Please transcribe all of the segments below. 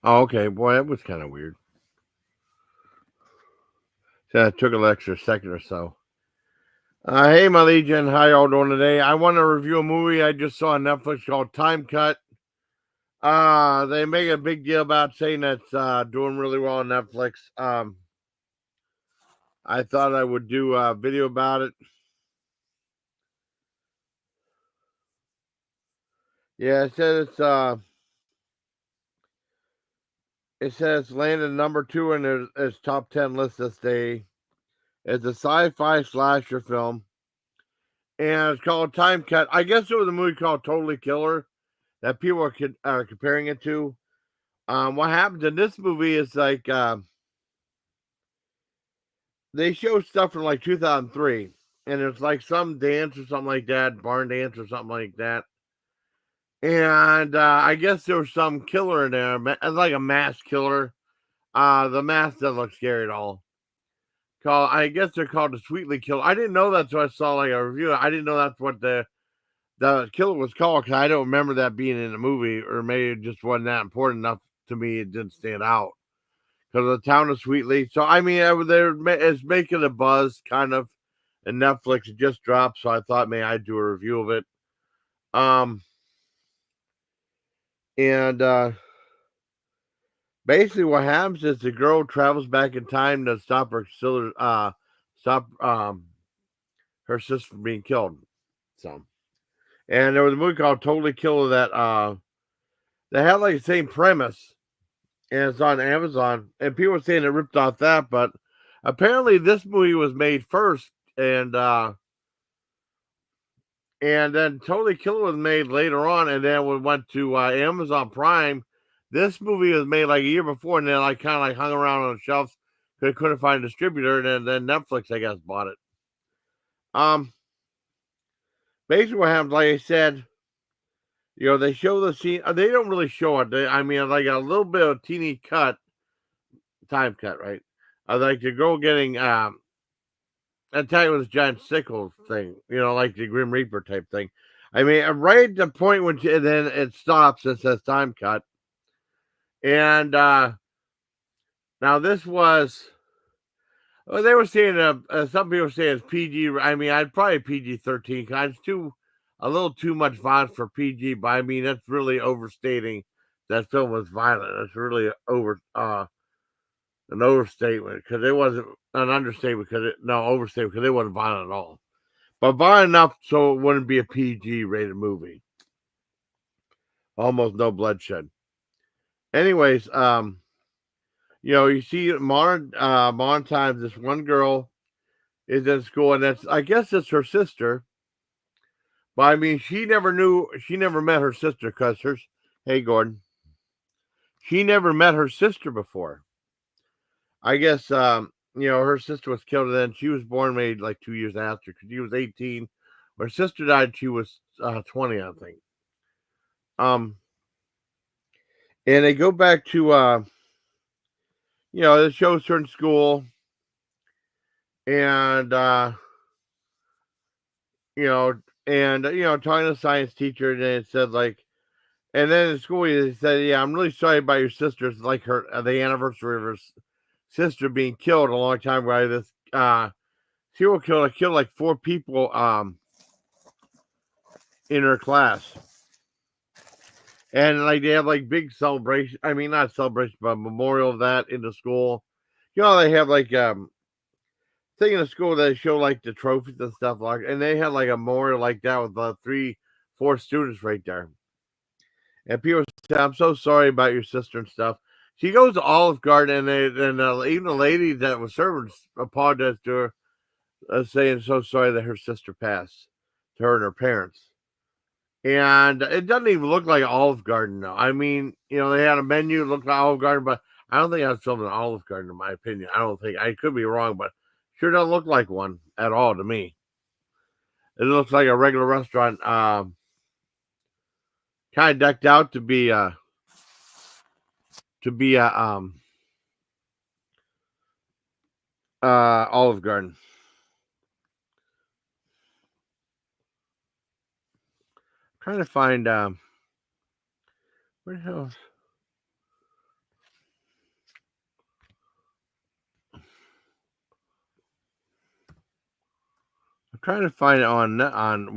Oh, okay. Boy, that was kind of weird. So it took an extra second or so. Hey, my legion, how y'all doing today? I want to review a movie I just saw on Netflix called Time Cut. They make a big deal about saying it's doing really well on Netflix. I thought I would do a video about it. Yeah, it says landed number 2 in its top 10 list this day. It's a sci-fi slasher film, and it's called Time Cut. I guess it was a movie called Totally Killer that people are comparing it to. What happens in this movie is like they show stuff from like 2003, and it's like some dance or something like that, barn dance or something like that. And I guess there was some killer in there, like a mass killer. The mask doesn't look scary at all. I guess they're called the Sweetly Killer. I didn't know that, so I saw like a review. I didn't know that's what the killer was called because I don't remember that being in the movie, or maybe it just wasn't that important enough to me. It didn't stand out because of the town of Sweetly. So I mean, it's making a buzz kind of, and Netflix just dropped, so I thought maybe I'd do a review of it. Um, and basically, what happens is the girl travels back in time to stop her sister from being killed. So, and there was a movie called Totally Killer that had like the same premise, and it's on Amazon. And people are saying it ripped off that, but apparently this movie was made first, and then Totally Killer was made later on, and then we went to Amazon Prime. This movie was made like a year before, and then like kind of like hung around on the shelves because couldn't find a distributor, and then Netflix I guess bought it. Um, Basically what happens, like I said, they show the scene. They don't really show it. I mean, like a little bit of teeny time cut, right? Like the girl getting attacked with this giant sickle thing, like the Grim Reaper type thing. I mean, right at the point when then it stops and says time cut. And now this was, well, they were saying, some people say it's PG. I mean, I'd probably PG-13 because it's a little too much violence for PG, but I mean, that's really overstating that film was violent. That's really an overstatement because it wasn't an understatement overstatement because it wasn't violent at all. But violent enough so it wouldn't be a PG rated movie. Almost no bloodshed. Anyways, you see modern times. This one girl is in school, and I guess it's her sister. But I mean, she never met her sister because hey Gordon, she never met her sister before. I guess her sister was killed, and then she was born maybe like 2 years after because she was 18. Her sister died; she was 20, I think. Um, and they go back to the shows her in school, and you know, talking to the science teacher, and it said like, and then in school he said, "Yeah, I'm really sorry about your sister's like her the anniversary of her sister being killed a long time by this serial killer killed like 4 people in her class." And like they have like big celebration. I mean, not celebration, but memorial of that in the school. They have like thing in the school they show like the trophies and stuff like, and they had like a memorial like that with 4 students right there. And people say, "I'm so sorry about your sister and stuff." She goes to Olive Garden, and even the lady that was serving apologized to her, saying so sorry that her sister passed to her and her parents. And it doesn't even look like Olive Garden, though. I mean, they had a menu, it looked like Olive Garden, but I don't think I was filming Olive Garden, in my opinion. I don't think, I could be wrong, but sure doesn't look like one at all to me. It looks like a regular restaurant, kind of decked out to be Olive Garden. I'm trying to find, where the hell? I'm trying to find it on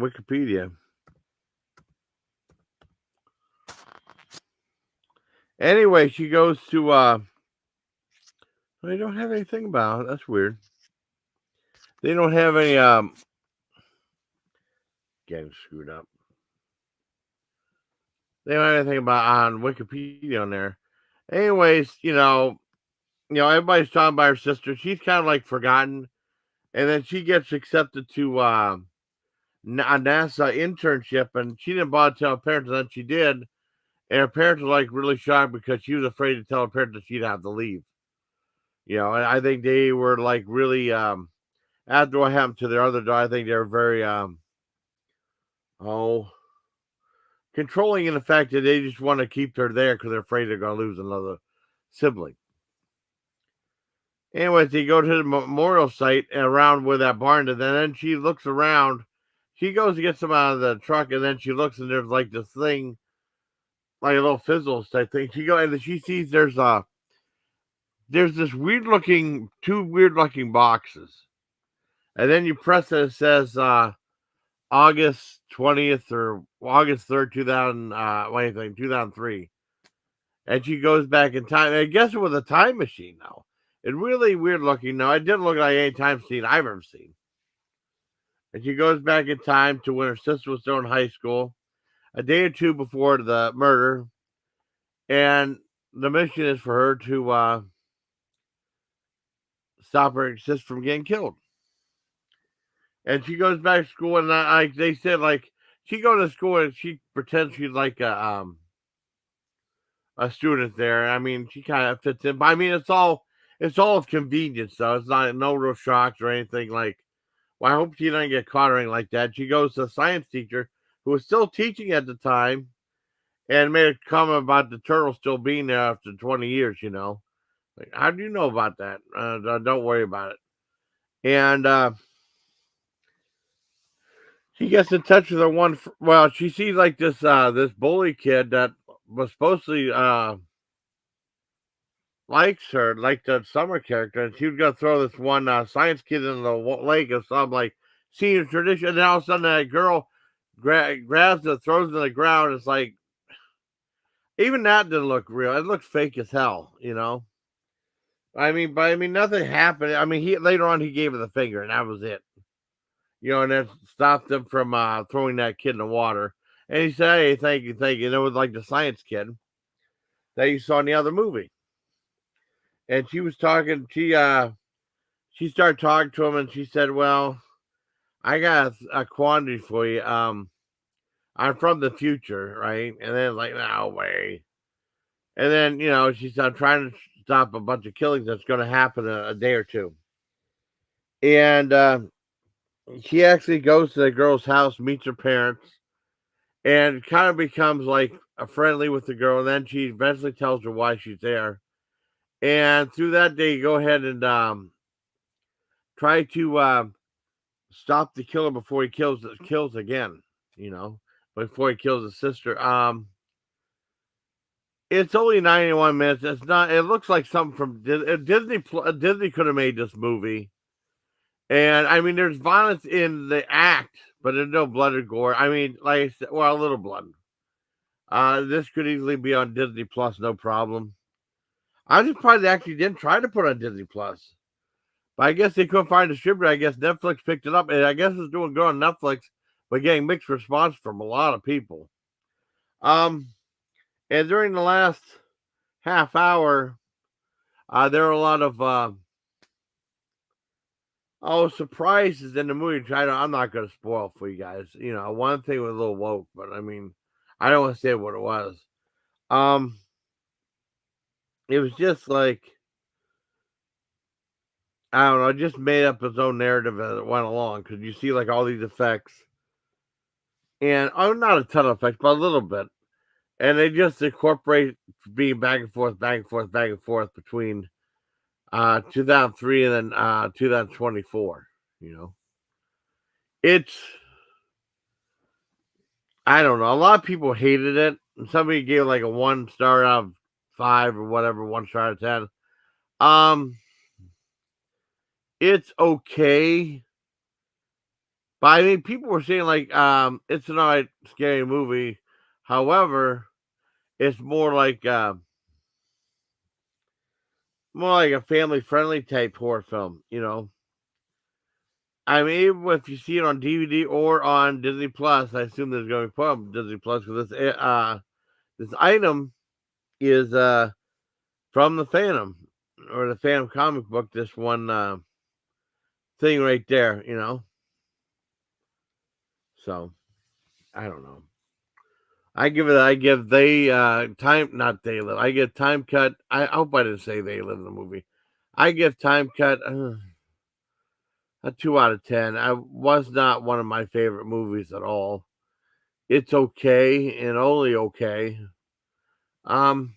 Wikipedia. Anyway, she goes to they don't have anything about it. That's weird. They don't have any getting screwed up. They don't have anything about on Wikipedia on there. Anyways, everybody's talking about her sister. She's kind of like forgotten, and then she gets accepted to a NASA internship, and she didn't bother to tell her parents, and then she did, and her parents were like really shocked because she was afraid to tell her parents that she'd have to leave. And I think they were like really after what happened to their other daughter. I think they were very oh controlling in the fact that they just want to keep her there because they're afraid they're going to lose another sibling. Anyways, they go to the memorial site around where that barn is, and then she looks around. She goes to get some out of the truck, and then she looks, and there's like this thing, like a little fizzles type thing. She sees there's this two weird looking boxes, and then you press it. It says August 20th or August 3rd, 2003. And she goes back in time. I guess it was a time machine now. It's really weird looking. No, it didn't look like any time machine I've ever seen. And she goes back in time to when her sister was still in high school, a day or two before the murder. And the mission is for her to stop her sister from getting killed. And she goes back to school, and they said, like, she goes to school and she pretends she's like a student there. I mean, she kind of fits in, but I mean, it's all of convenience, though. It's not no real shocks or anything like. Well, I hope she doesn't get caught or anything like that. She goes to a science teacher who was still teaching at the time, and made a comment about the turtle still being there after 20 years. Like, how do you know about that? Don't worry about it. And she gets in touch with her one. Well, she sees like this bully kid that was supposedly likes her, like the summer character, and she was gonna throw this one science kid in the lake or something like senior tradition. And then all of a sudden, that girl grabs it, throws it in the ground. It's like even that didn't look real. It looked fake as hell. But nothing happened. I mean, he later on he gave her the finger, and that was it. And that stopped them from throwing that kid in the water. And he said, "Hey, thank you, thank you." And it was like the science kid that you saw in the other movie. And she was talking. She started talking to him, and she said, "Well, I got a quandary for you. I'm from the future, right?" And then like, "No way." And then she started trying to stop a bunch of killings that's going to happen in a day or two. And he actually goes to the girl's house, meets her parents, and kind of becomes like a friendly with the girl. And then she eventually tells her why she's there. And through that day, go ahead and try to stop the killer before he kills again. Before he kills his sister. It's only 91 minutes. It's not. It looks like something from Disney. Disney could have made this movie. And I mean, there's violence in the act, but there's no blood or gore. I mean, like I said, well, a little blood. This could easily be on Disney Plus, no problem. I'm surprised they actually didn't try to put on Disney Plus, but I guess they couldn't find a distributor. I guess Netflix picked it up, and I guess it's doing good on Netflix, but getting mixed response from a lot of people. And during the last half hour, there are a lot of surprises in the movie. I'm not going to spoil for you guys. One thing was a little woke, but I mean, I don't want to say what it was. It was just like, I don't know, just made up his own narrative as it went along because you see like all these effects, and not a ton of effects, but a little bit, and they just incorporate being back and forth, back and forth, back and forth between 2003 and then 2024. It's I don't know. A lot of people hated it. And somebody gave like a 1 star out of 5 or whatever, 1 star out of 10. It's okay. But I mean, people were saying like, it's an alright scary movie. However, it's more like a family friendly type horror film. I mean, even if you see it on DVD or on Disney Plus, I assume there's going to be put on Disney Plus because this item is from the Phantom or the Phantom comic book. This one thing right there, So I don't know. I give they time not they live. I give Time Cut. I hope I didn't say they live in the movie. I give Time Cut a 2 out of 10. I was not one of my favorite movies at all. It's okay and only okay. Um,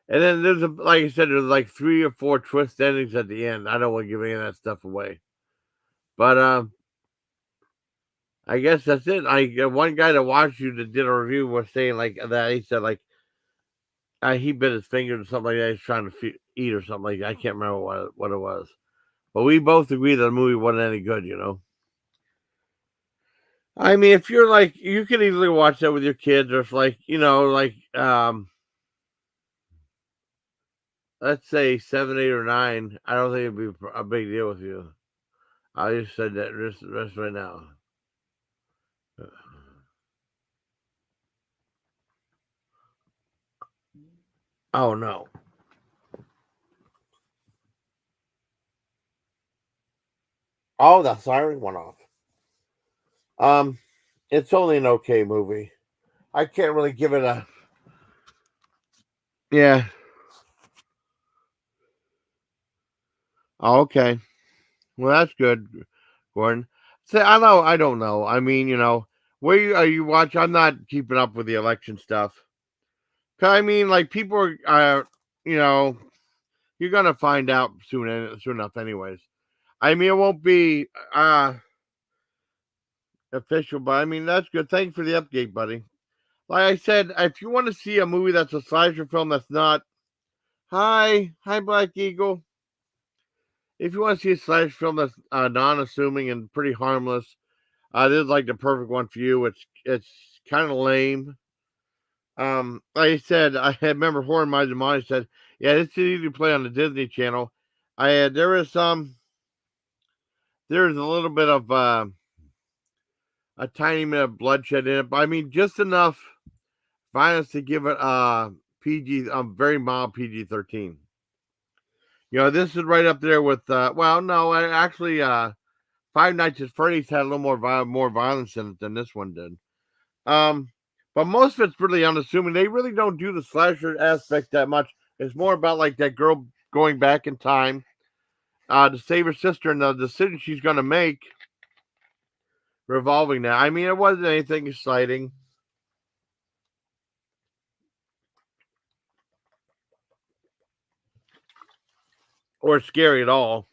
and then like I said, there's like 3 or 4 twist endings at the end. I don't want to give any of that stuff away, but I guess that's it. One guy that watched you that did a review was saying like that. He said like he bit his finger or something like that. He's trying to eat or something like that. I can't remember what it was, but we both agreed that the movie wasn't any good. I mean, if you're like, you can easily watch that with your kids, or if let's say 7, 8, or 9. I don't think it'd be a big deal with you. I just said that just right now. Oh no. Oh, the siren went off. It's only an okay movie. I can't really give it a. Yeah. Oh, okay. Well, that's good, Gordon. Say, I don't know. I mean, where are you watching? I'm not keeping up with the election stuff. 'Cause I mean, like people are, you know, you're gonna find out soon enough, anyways. I mean, it won't be official, but I mean that's good. Thanks for the update, buddy. Like I said, if you want to see a movie that's a slasher film that's not, hi, Black Eagle. If you want to see a slasher film that's non-assuming and pretty harmless, this is like the perfect one for you. It's kind of lame. Like I said, I remember Horror Minds and Monty said, "Yeah, this is easy to play on the Disney Channel." There is a little bit of a tiny bit of bloodshed in it, but I mean just enough violence to give it very mild PG-13. This is right up there with well, no, actually, Five Nights at Freddy's had a little more violence in it than this one did. But most of it's really unassuming. They really don't do the slasher aspect that much. It's more about like that girl going back in time to save her sister and the decision she's going to make revolving that. I mean, it wasn't anything exciting or scary at all.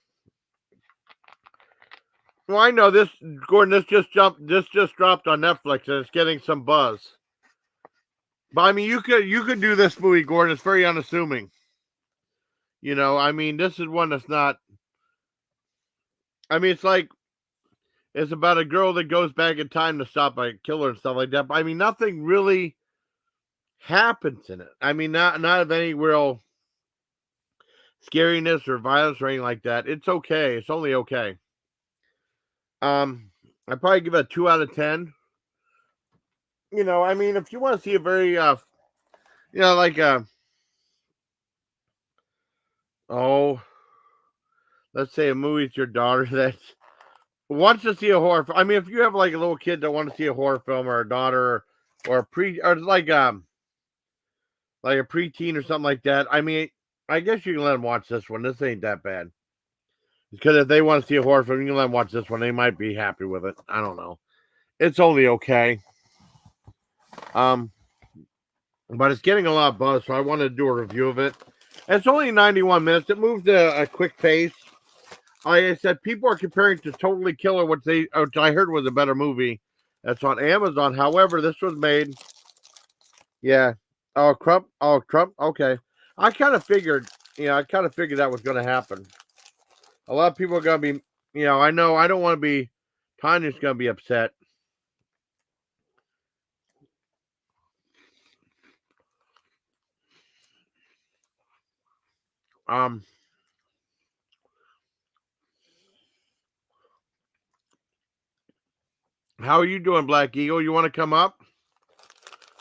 Well, I know this, Gordon. This just dropped on Netflix, and it's getting some buzz. But I mean, you could do this movie, Gordon. It's very unassuming. I mean, this is one that's not. I mean, it's about a girl that goes back in time to stop a killer and stuff like that. But I mean, nothing really happens in it. I mean, not of any real scariness or violence or anything like that. It's okay. It's only okay. I'd probably give it a 2 out of 10. I mean, if you want to see a very like oh, let's say a movie with your daughter that wants to see a horror film. I mean, if you have like a little kid that wants to see a horror film, or a daughter, or like a preteen or something like that, I mean, I guess you can let them watch this one. This ain't that bad. Because if they want to see a horror film, you can let them watch this one. They might be happy with it. I don't know. It's only okay. But it's getting a lot of buzz, so I wanted to do a review of it. It's only 91 minutes. It moved at a quick pace. Like I said, people are comparing to Totally Killer, which I heard was a better movie. That's on Amazon. However, this was made. Yeah. Oh, Trump. Oh, Trump. Okay. I kind of figured that was going to happen. A lot of people are going to be, I know I don't want to be Tanya's gonna be upset. How are you doing, Black Eagle? You want to come up?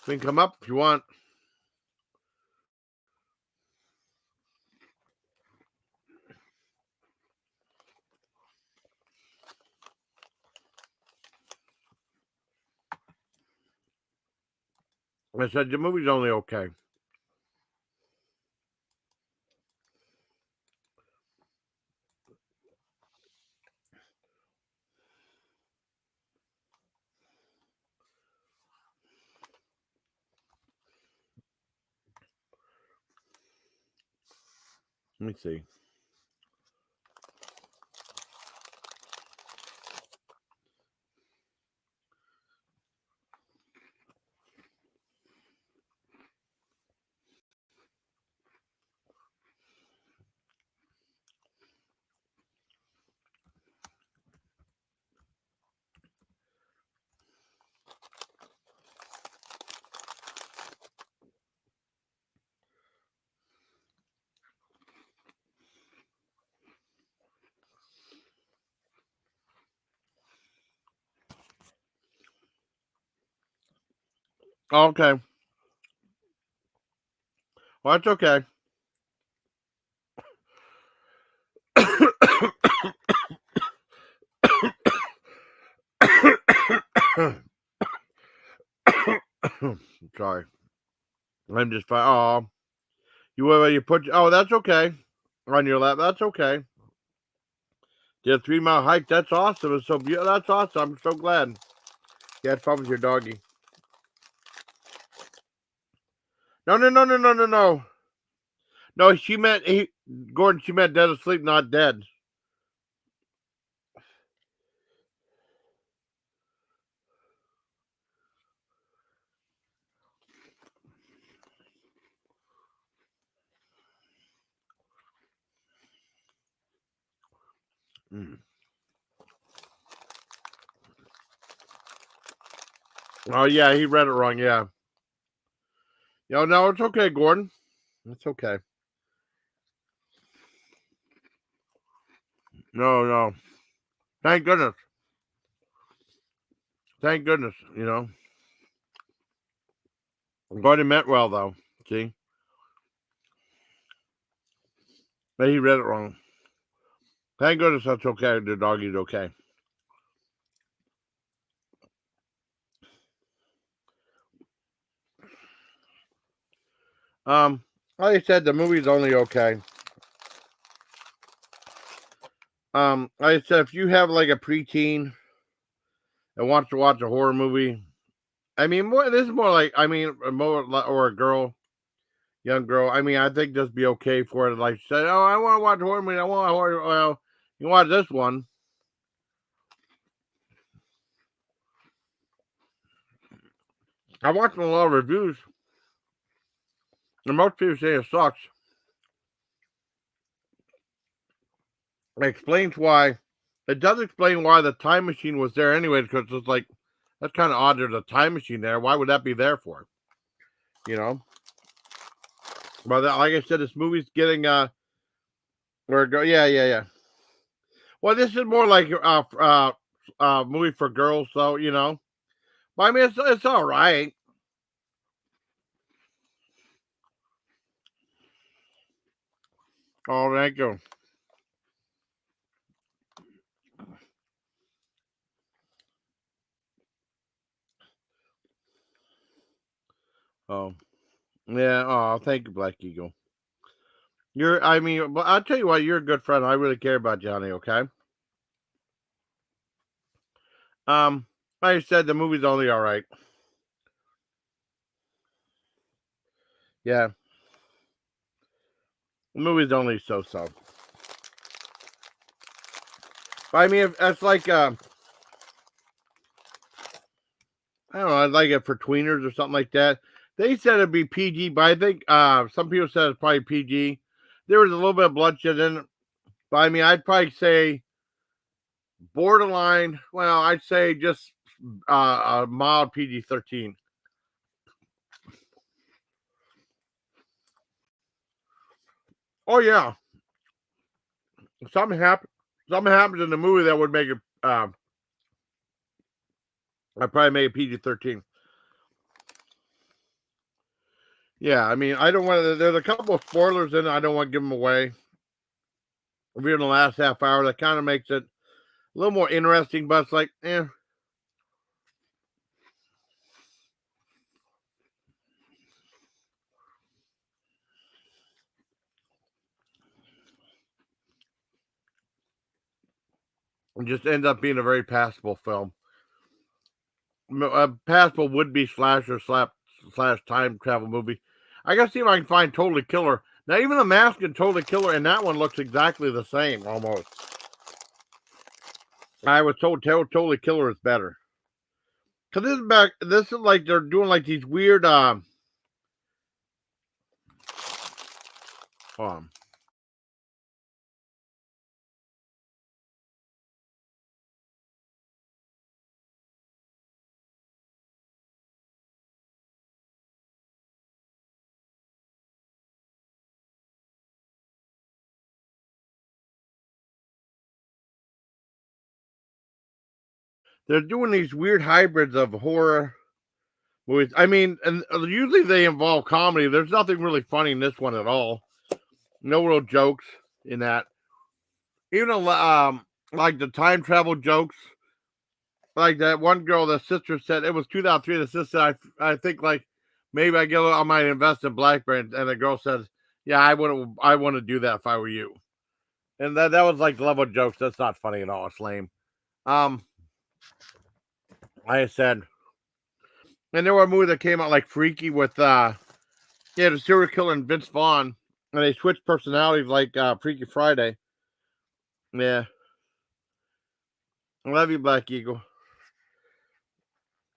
We can come up if you want. I said the movie's only okay. Let me see. Okay. Well, that's okay. Sorry. I'm just fine. Oh, you put. Oh, that's okay. On your lap. That's okay. Did a 3 mile hike. That's awesome. It's so beautiful. That's awesome. I'm so glad. You had fun with your doggy. No. No, she meant Gordon. She meant dead asleep, not dead. Mm. Oh yeah, he read it wrong. Yeah. No, it's okay, Gordon. It's okay. No. Thank goodness. Thank goodness. Gordon meant well, though. See, but he read it wrong. Thank goodness that's okay. The doggy's okay. Like I said, the movie's only okay. Like I said, if you have like a preteen that wants to watch a horror movie, I mean, this is more like, or a girl, young girl. I mean, I think this be okay for it. Like, say, oh, I want to watch a horror movie. I want a horror. Well, you watch this one. I watched a lot of reviews, and most people say it sucks. It explains why. It does explain why the time machine was there anyway, because it's like that's kind of odd. There's a time machine there. Why would that be there for? You know. But like I said, this movie's getting where it go. Yeah. Well, this is more like movie for girls, so But I mean, it's all right. Oh, thank you. Oh, yeah. Oh, thank you, Black Eagle. But I'll tell you what, you're a good friend. I really care about Johnny. Okay. Like I said, the movie's only all right. Yeah, the movie's only so. But I mean, if that's like I don't know, I'd like it for tweeners or something like that. They said it'd be PG, but I think some people said it's probably PG. There was a little bit of bloodshed in it, but I mean, I'd probably say borderline. Well, I'd say just a mild PG-13. Oh yeah, something happened. Something happens in the movie that would make it. I'd probably make it PG-13. Yeah, I mean, I don't want to. There's a couple of spoilers in it. I don't want to give them away. If you're in the last half hour, that kind of makes it a little more interesting. But it's like, it just ends up being a very passable film. A passable would-be slasher slash time travel movie. I gotta see if I can find Totally Killer. Now, even the mask in Totally Killer and that one looks exactly the same almost. I was told Totally Killer is better. Cause this is like they're doing like these weird um they're doing these weird hybrids of horror movies. I mean, and usually they involve comedy. There's nothing really funny in this one at all. No real jokes in that. Even like the time travel jokes, like that one girl, the sister said it was 2003. The sister said, I think like maybe I might invest in BlackBerry, and the girl says, yeah, I want to do that if I were you. And that was like level jokes. That's not funny at all. It's lame. Um, like I said, and there were a movie that came out like Freaky with the serial killer and Vince Vaughn, and they switched personalities like Freaky Friday. Yeah, I love you, Black Eagle.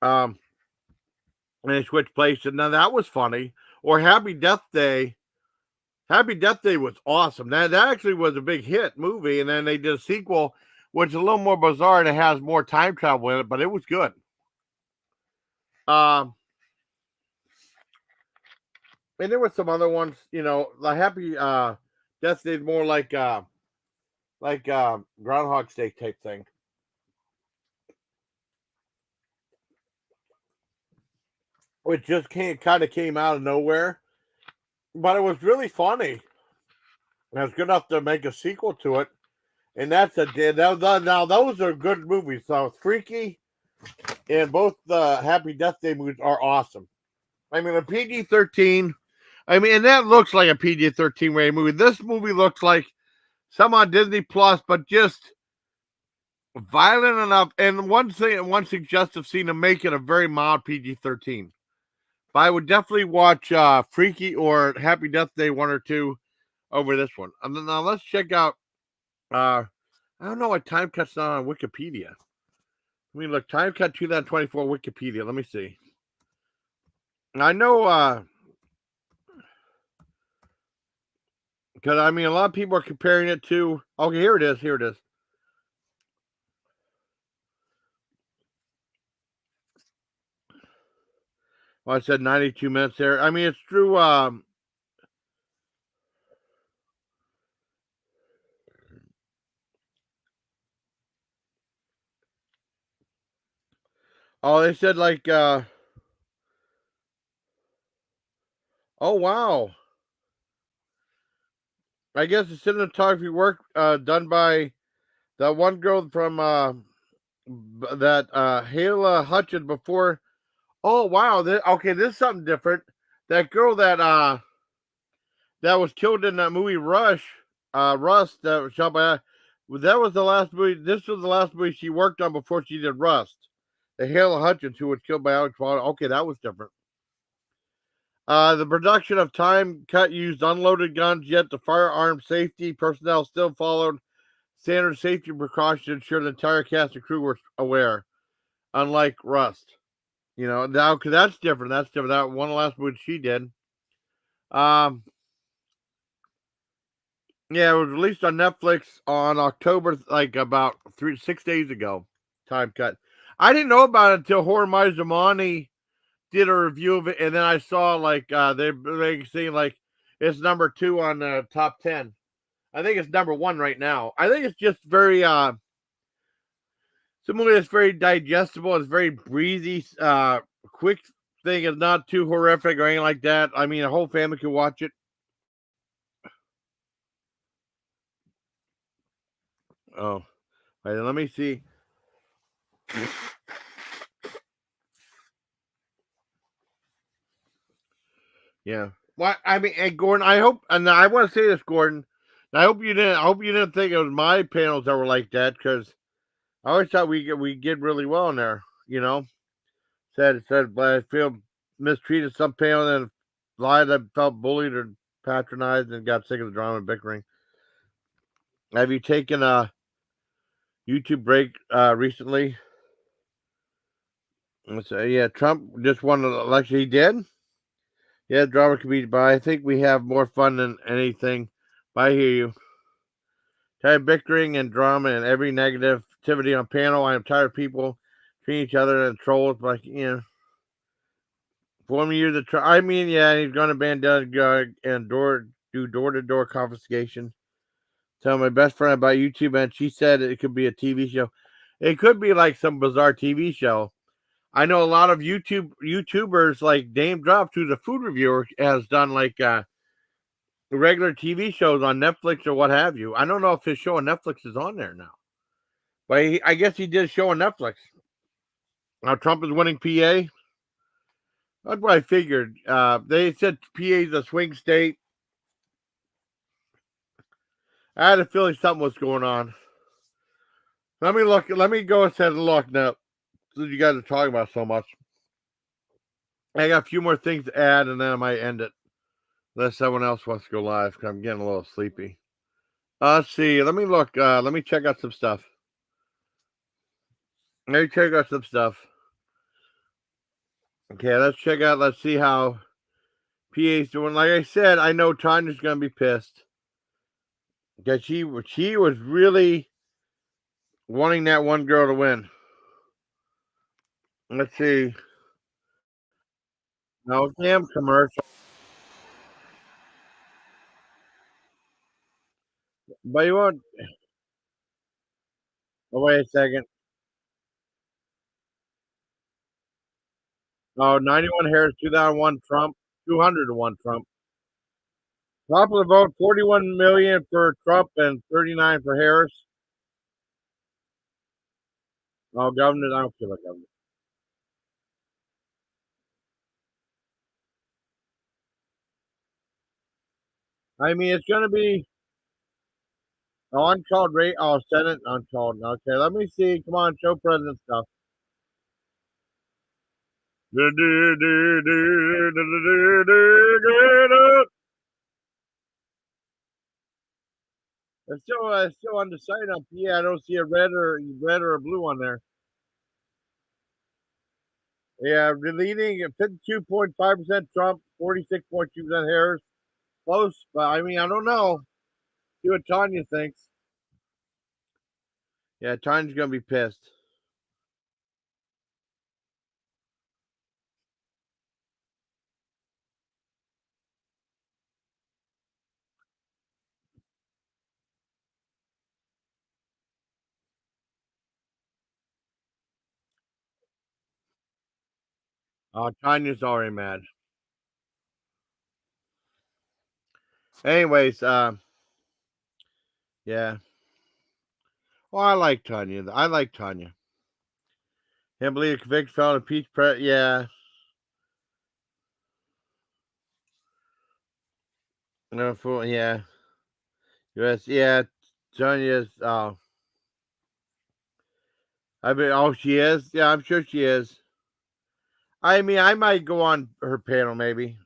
Um, and they switched places. Now that was funny. Or Happy Death Day. Happy Death Day was awesome. That actually was a big hit movie, and then they did a sequel, which is a little more bizarre and it has more time travel in it, but it was good. Um, and there were some other ones, the Happy Death Day is more like Groundhog Day type thing, which just kind of came out of nowhere, but it was really funny. And it's good enough to make a sequel to it, and now those are good movies. So Freaky and both the Happy Death Day movies are awesome. I mean, a PG-13. I mean, and that looks like a PG-13 rated movie. This movie looks like some on Disney Plus, but just violent enough. And one suggestive scene to make it a very mild PG-13. But I would definitely watch Freaky or Happy Death Day 1 or 2 over this one. And then now let's check out. I don't know why Time Cut's not on Wikipedia. I mean, look, Time Cut 2024 Wikipedia. Let me see. I know, because I mean, a lot of people are comparing it to. Okay, here it is. Here it is. Well, I said 92 minutes there. I mean, it's true. Oh, they said like. Oh wow. I guess the cinematography work done by that one girl from that Hala Hutchins before. Oh wow. Okay, this is something different. That girl that was killed in that movie Rush, Rust, that was shot by. That was the last movie. This was the last movie she worked on before she did Rust. The Hale Hutchins, who was killed by Alex Baldwin. Okay, that was different. The production of Time Cut used unloaded guns, yet the firearm safety personnel still followed standard safety precautions to ensure the entire cast and crew were aware. Unlike Rust, now because that's different. That's different. That one of the last movie she did. Um, Yeah, it was released on Netflix on October, like about 6 days ago. Time cut. I didn't know about it until Horror Mazamani did a review of it, and then I saw like they saying like it's number 2 on the top 10. I think it's number 1 right now. I think it's just very it's a movie that's very digestible. It's very breezy, quick thing. It's not too horrific or anything like that. I mean, a whole family can watch it. Oh, wait, let me see. Yeah. Well, I mean, and Gordon, I hope, and I want to say this, Gordon. I hope you didn't. I hope you didn't think it was my panels that were like that, because I always thought we did really well in there. You know, but I feel mistreated some panel and lied. I felt bullied or patronized and got sick of the drama and bickering. Have you taken a YouTube break recently? Let's say, yeah, Trump just won the election. He did. Yeah, drama can be, but I think we have more fun than anything. But I hear you. Tired of bickering and drama and every negativity on panel. I am tired of people treating each other and trolls like, 4 years of I mean, yeah, he's going to ban and do door to door confiscation. Tell my best friend about YouTube, and she said it could be a TV show. It could be like some bizarre TV show. I know a lot of YouTubers like Dame Drops, who's a food reviewer, has done like regular TV shows on Netflix or what have you. I don't know if his show on Netflix is on there now, but I guess he did a show on Netflix. Now Trump is winning PA. That's what I figured. They said PA is a swing state. I had a feeling something was going on. Let me look. Let me go ahead and look now. Since you guys are talking about so much, I got a few more things to add, and then I might end it. Unless someone else wants to go live, because I'm getting a little sleepy. Let's see. Let me look. Let me check out some stuff. Let me check out some stuff. Okay, let's check out. Let's see how PA's doing. Like I said, I know Tanya's gonna be pissed because she was really wanting that one girl to win. Let's see. No damn commercial. But you want? Oh, wait a second. Oh, 91 Harris, 2001 Trump, 200 to 1 Trump. Popular vote 41 million for Trump and 39 for Harris. Oh, governor, I don't feel like governor. I mean, it's going to be uncalled rate. Oh, Senate uncalled. Okay, let me see. Come on, show president stuff. It's still undecided on P. I don't see a red or a blue on there. Yeah, leading at 52.5% Trump, 46.2% Harris. Close, but I mean, I don't know. See what Tanya thinks. Yeah, Tanya's gonna be pissed. Tanya's already mad. Anyways, yeah. Well, I like Tanya. I like Tanya. Can't believe the convict felon impeached. Yeah. No fool. Yeah. U.S. Yeah. Tanya's. I mean, oh, she is. Yeah, I'm sure she is. I mean, I might go on her panel maybe.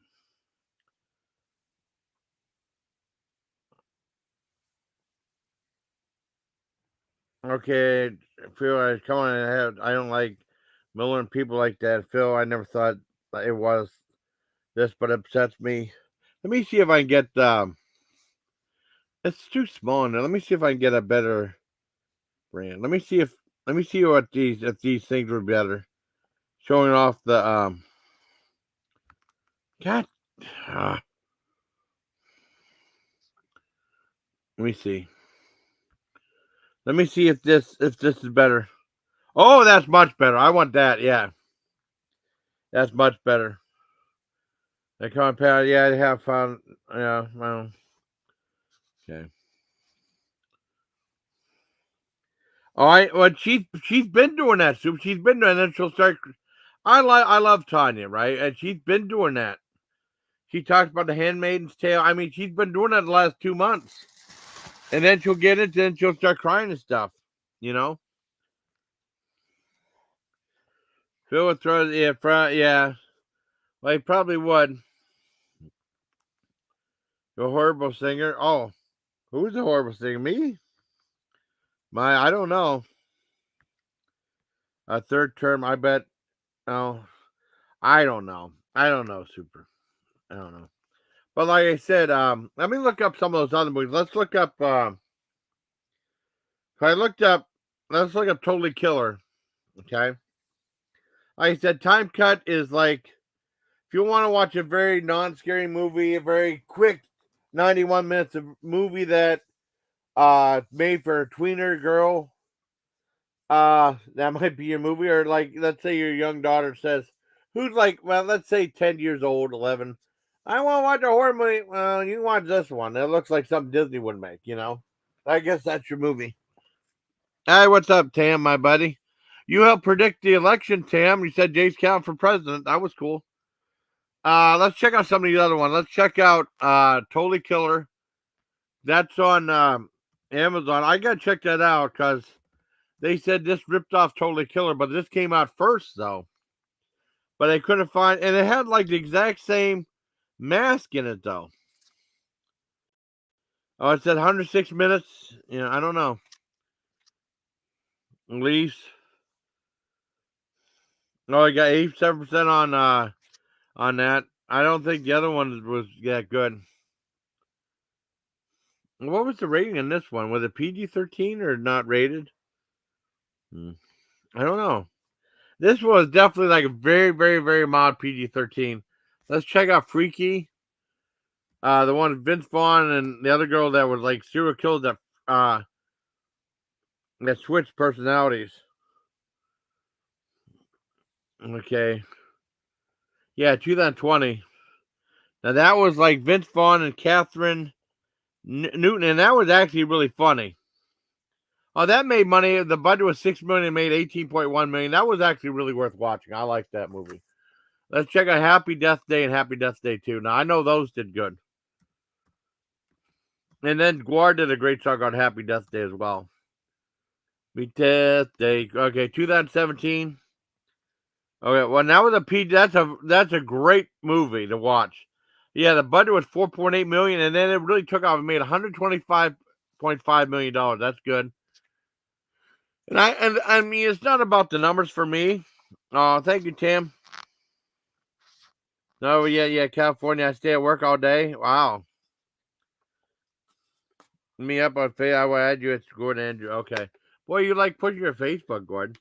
Okay, Phil, come on ahead. I don't like Miller and people like that. Phil, I never thought it was this, but it upsets me. Let me see if I can get It's too small now. Let me see if I can get a better brand. Let me see what these things were better. Showing off the God. ah, let me see. Let me see if this is better. Oh, that's much better. I want that. Yeah, that's much better. The compound. Yeah, I have found. Yeah. Well. Okay. All right. Well, she's been doing that, Soup. She's been doing that. She'll start. I love Tanya, right? And she's been doing that. She talks about the Handmaid's Tale. I mean, she's been doing that the last 2 months, and then she'll get it, then she'll start crying and stuff. You know. Phil would throw. Yeah. Yeah. Well, he probably would. The horrible singer. Oh, who's the horrible singer? Me? I don't know. A third term. I bet. Oh, I don't know. I don't know. Super. I don't know. But like I said, let me look up some of those other movies. Let's look up. I looked up. Let's look up Totally Killer. Okay. Like I said, Time Cut is like if you want to watch a very non-scary movie, a very quick 91 minutes of movie that made for a tweener girl, that might be your movie. Or like let's say your young daughter says, who's like, well, let's say 10 years old, 11. I want to watch a horror movie. Well, you watch this one. It looks like something Disney would make, you know? I guess that's your movie. Hey, what's up, Tam, my buddy? You helped predict the election, Tam. You said Jace Callan for president. That was cool. Let's check out some of the other ones. Let's check out Totally Killer. That's on Amazon. I gotta check that out because they said this ripped off Totally Killer, but this came out first though. But I couldn't find, and it had like the exact same mask in it though. Oh, it said 106 minutes. Yeah, I don't know. At least. Oh, I got 87% on that. I don't think the other one was that good. What was the rating on this one? Was it PG-13 or not rated? I don't know. This was definitely like a very, very, very mild PG-13. Let's check out Freaky. The one with Vince Vaughn and the other girl that was like serial killers that switched personalities. Okay. Yeah, 2020. Now that was like Vince Vaughn and Catherine Newton, and that was actually really funny. Oh, that made money. The budget was $6 million, and made $18.1 million. That was actually really worth watching. I like that movie. Let's check out Happy Death Day and Happy Death Day 2. Now I know those did good. And then Guar did a great song on Happy Death Day as well. Happy Death Day. Okay, 2017. Okay, well now with a P, that's a great movie to watch. Yeah, the budget was $4.8 million, and then it really took off and made $125.5 million. That's good. And I mean it's not about the numbers for me. Oh, thank you, Tim. Oh yeah, California. I stay at work all day. Wow. Me up on Facebook. I will add you. It's Gordon Andrew. Okay. Boy, you like pushing your Facebook, Gordon.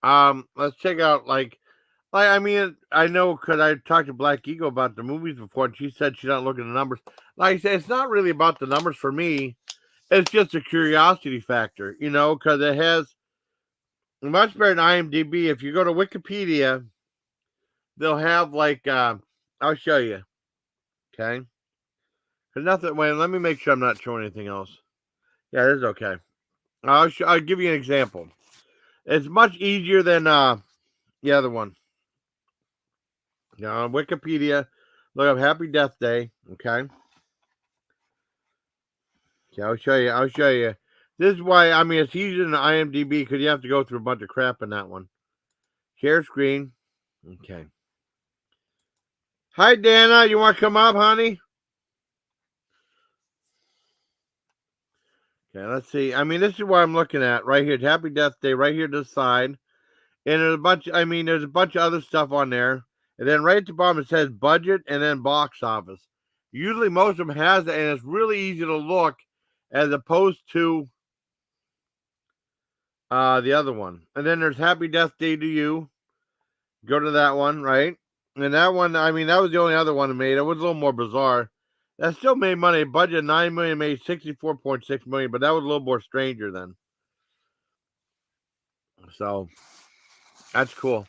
Wow. Let's check out I mean, I know because I talked to Black Eagle about the movies before, and she said she's not looking at the numbers. Like I said, it's not really about the numbers for me. It's just a curiosity factor, you know, because it has much better than IMDb. If you go to Wikipedia, they'll have I'll show you. Okay. Because nothing. Wait, let me make sure I'm not showing anything else. Yeah, this is okay. I'll give you an example. It's much easier than the other one. On Wikipedia, look up Happy Death Day. Okay. Okay, I'll show you. I'll show you. This is why, I mean, it's easier than IMDb because you have to go through a bunch of crap in that one. Share screen. Okay. Hi, Dana. You want to come up, honey? Okay, let's see. I mean, this is what I'm looking at right here. Happy Death Day, right here to the side. And there's a bunch. I mean, there's a bunch of other stuff on there. And then right at the bottom it says budget and then box office. Usually most of them has it, and it's really easy to look as opposed to the other one. And then there's Happy Death Day to You. Go to that one, right? And that one, I mean, that was the only other one that made. It was a little more bizarre. That still made money. Budget 9 million, made 64.6 million, but that was a little more stranger then. So that's cool.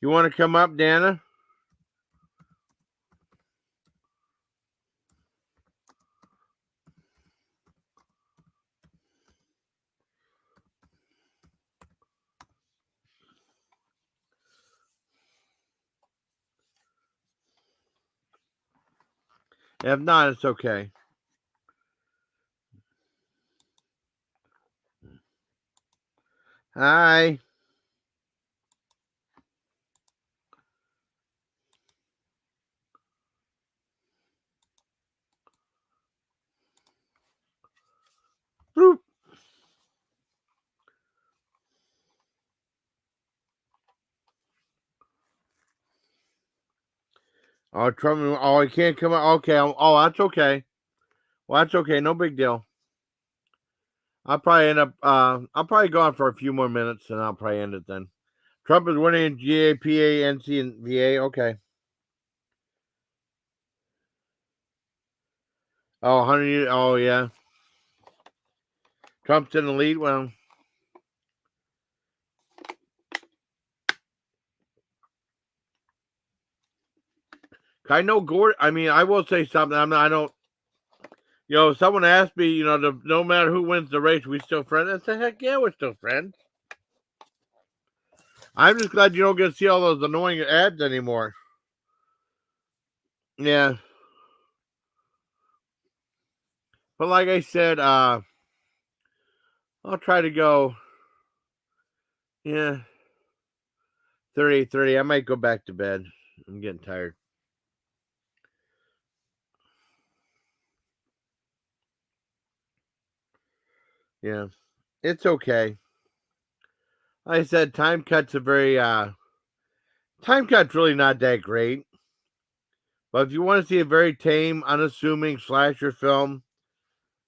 You want to come up, Dana? If not, it's okay. Hi. Boop. Oh, Trump. Oh, he can't come out. Okay. Oh, that's okay. Well, that's okay. No big deal. I'll probably end up. I'll probably go on for a few more minutes, and I'll probably end it then. Trump is winning in GAPA, NC, and VA. Okay. Oh, 100 years. Oh, yeah. Trump's in the lead. Well, I know Gordon. I mean, I will say something. I don't. Someone asked me, no matter who wins the race, we still friends. I said, heck yeah, we're still friends. I'm just glad you don't get to see all those annoying ads anymore. Yeah. But like I said, I'll try to go. Yeah. 30. I might go back to bed. I'm getting tired. Yeah. It's okay. Like I said, Time Cut's Time Cut's really not that great. But if you want to see a very tame, unassuming slasher film,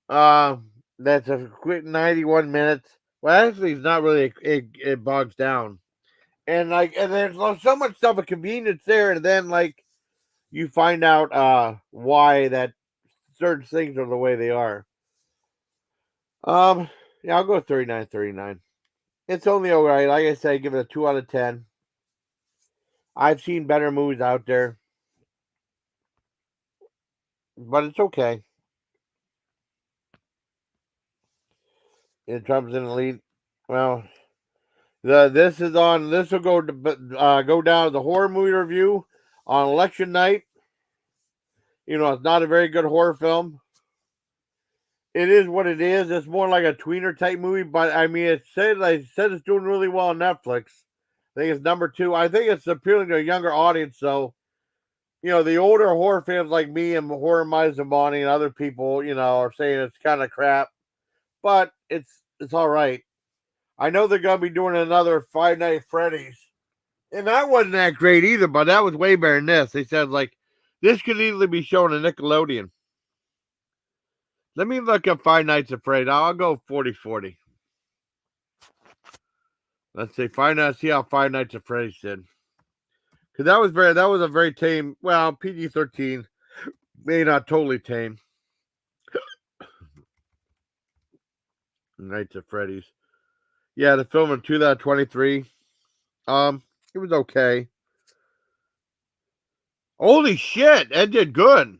uh, that's a quick 91 minutes. Well, actually, it's not really. It bogs down, and there's so much stuff of convenience there, and then you find out why that certain things are the way they are. Um, yeah, I'll go 39. It's only alright. Like I said, I give it a 2 out of 10. I've seen better movies out there, but it's okay. Trump's in the lead. Well, this is on. This will go down as a horror movie review on election night. It's not a very good horror film. It is what it is. It's more like a tweener type movie, but I mean, it said it's doing really well on Netflix. I think it's number 2. I think it's appealing to a younger audience. So, the older horror fans like me and Horror Minds and Bonnie and other people, are saying it's kind of crap, but it's all right. I know they're gonna be doing another Five Nights at Freddy's, and that wasn't that great either. But that was way better than this. They said this could easily be shown on Nickelodeon. Let me look up Five Nights at Freddy's. I'll go 40-40. Let's see. See how Five Nights at Freddy's did. Because that was a very tame. Well, PG-13, maybe not totally tame. Nights at Freddy's. Yeah, the film in 2023. It was okay. Holy shit, that did good.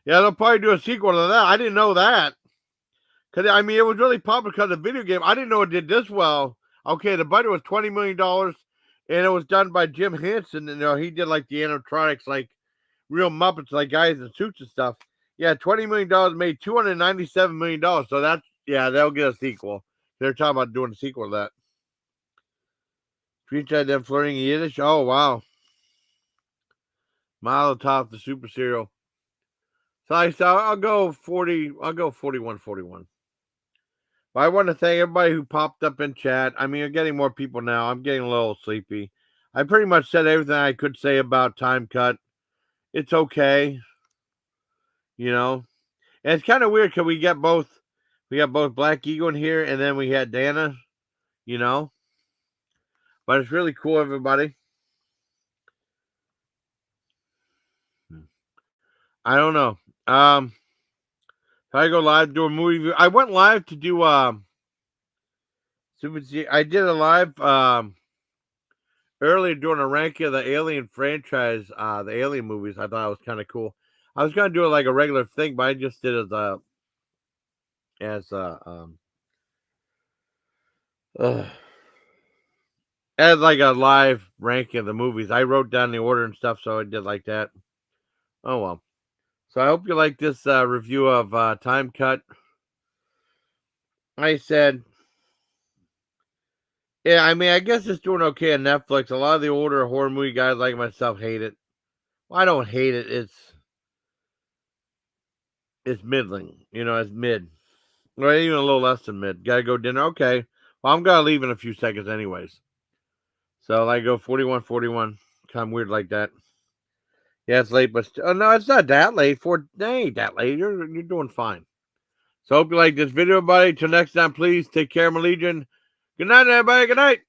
Yeah, they'll probably do a sequel to that. I didn't know that. Because, I mean, it was really popular because of the video game. I didn't know it did this well. Okay, the budget was $20 million, and it was done by Jim Henson. And, he did, the animatronics, real Muppets, guys in suits and stuff. Yeah, $20 million made $297 million. So they'll get a sequel. They're talking about doing a sequel to that. Feature them flirting in Yiddish. Oh, wow. Milo Top, the super serial. So I'll go 40. I'll go 41, 41. But I want to thank everybody who popped up in chat. I mean, you're getting more people now. I'm getting a little sleepy. I pretty much said everything I could say about Time Cut. It's okay, you know. And it's kind of weird because we got both Black Eagle in here, and then we had Dana, you know. But it's really cool, everybody. I don't know. If I go live do a movie review, I went live to do I did a live earlier doing a ranking of the Alien franchise, the Alien movies. I thought it was kind of cool. I was gonna do it like a regular thing, but I just did it as as like a live ranking of the movies. I wrote down the order and stuff, so I did like that. Oh well. So I hope you like this review of Time Cut. I said, yeah, I mean, I guess it's doing okay on Netflix. A lot of the older horror movie guys like myself hate it. Well, I don't hate it. It's middling. You know, it's mid. Or even a little less than mid. Gotta go dinner. Okay. Well, I'm gonna leave in a few seconds anyways. So I go 41, 41. Kind of weird like that. Yeah, it's late, but no, it's not that late. Ain't that late. You're doing fine. So hope you like this video, everybody. Till next time, please take care, my legion. Good night, everybody. Good night.